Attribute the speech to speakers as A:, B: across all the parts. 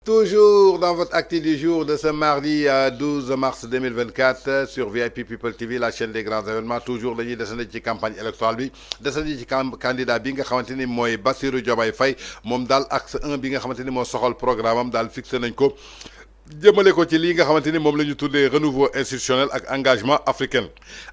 A: Toujours dans votre acte du jour de ce mardi 12 mars 2024 sur VIP People TV, la chaîne des grands événements. Toujours dañuy desandi ci campagne électorale bi desandi ci candidat bi nga xamante ni mooy Bassirou Diomaye Faye moom daal axe 1 bi nga xamante ni moo soxal programme am daal fixé nañ ko jëmale ko ci lii nga xamante ni moom la ñu tuddee renouveau institutionnel ak engagement africain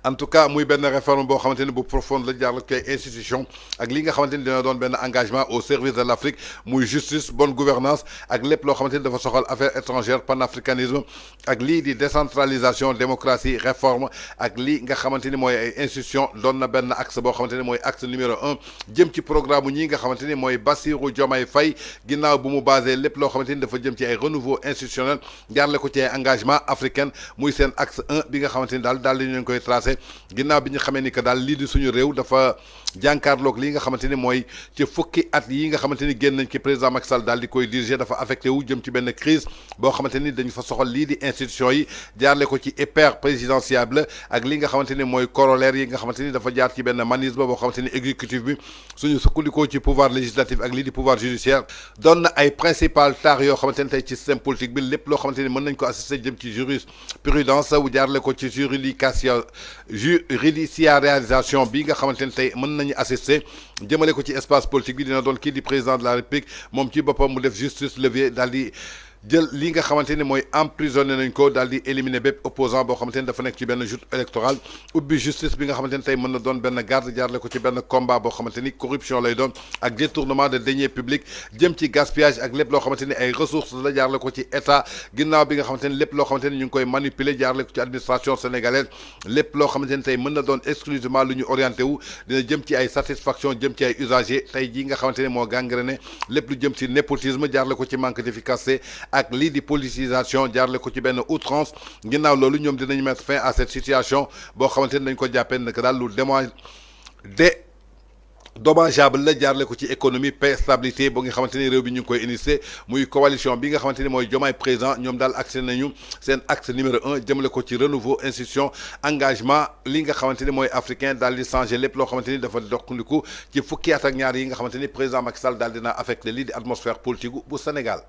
A: en tout cas muy benn réforme boo xamante ni bu profonde la jaar la koy institution ak li nga xamante ni dina doon benn engagement au service de l' Afrique muy justice bonne gouvernance ak lépp loo xamante ni dafa soxal affaires étrangères panafricanisme ak lii di décentralisation démocratie réforme ak lii nga xamante ni mooy ay institution doon na benn axe boo xamante ni mooy axe numéro 1 jëm ci programme ñii nga xamante ni mooy Bassirou Diomaye Faye ginnaaw bu mu basé lépp loo xamante ni dafa jëm ci ay renouveau institutionnel jaarle ko ci engagement africain muy seen axe 1 bi nga xamante ni daal di ñu koy tracé ginnaaw bi ñu xamee ni que daal lii di suñu réew dafa jànkaarloog li nga xamante ni mooy ci fukki at yi nga xamante ni génn nañ ci président Macky Sall daal di koy diriger dafa affecté wu jëm ci benn crise boo xamante ni dañu fa soxal lii di institution yi jaarle ko ci hyper présidentiable ak li nga xamante ni mooy corollaire yi nga xamante ni dafa jaar ci benn manisme boo xamante ni exécutif bi suñu sukkandikoo ci pouvoir législatif ak lii di pouvoir judiciaire doon na ay principal tard yoo xamante ni tey ci système politique bi lépp loo xamante ni mën nañ ko assister jëm ci jurisprudence wu jaarle ko ci judiciarisation bi nga xamante ni tey mën nañu assister jëmale ko ci espace politique bi dina doon kii di président de la république moom ci boppam mu def justice levier daal di jël li nga xamante ni mooy emprisonné nañ ko daal di éliminer bépp opposant boo xamante ni dafa nekk ci benn joute électorale ubbi justice bi nga xamante ni tey mën na doon benn garde jaarle ko ci benn combat boo xamante ni corruption lay doon ak détournement de deniers publics jëm ci gaspillage ak lépp loo xamante ni ay ressources la jaarle ko ci état ginnaaw bi nga xamante ni lépp loo xamante ni ñu ngi koy manipuler jaarle ko ci administration sénégalaise lépp loo xamante ni tey mën na doon exclusivement lu ñu orienté wu dina jëm ci ay satisfaction jëm ci ay usagers tey jii nga xamante ni moo gangréné lépp lu jëm ci népotisme jaarle ko ci manque d'efficacité ak lii di politisation jaarle ko ci benn outrance ginnaaw loolu ñoom dinañ mettre fin à cette situation boo xamante ni dañ ko jàppee nag daal lu dommageable la jaarle ko ci économie paix stabilité ba nga xamante ni réew bi ñu ngi koy initier muy coalition bi nga xamante ni mooy Diomaye président ñoom daal accès nañu seen axe numéro 1 jëmale ko ci renouveau institution engagement li nga xamante ni mooy africain daal di changer lépp loo xamante ni dafa doxandiku ci fukki at ak ñaar yi nga xamante ni président Macky Sall daal dina affecté lii di atmosphère politique bu Sénégal.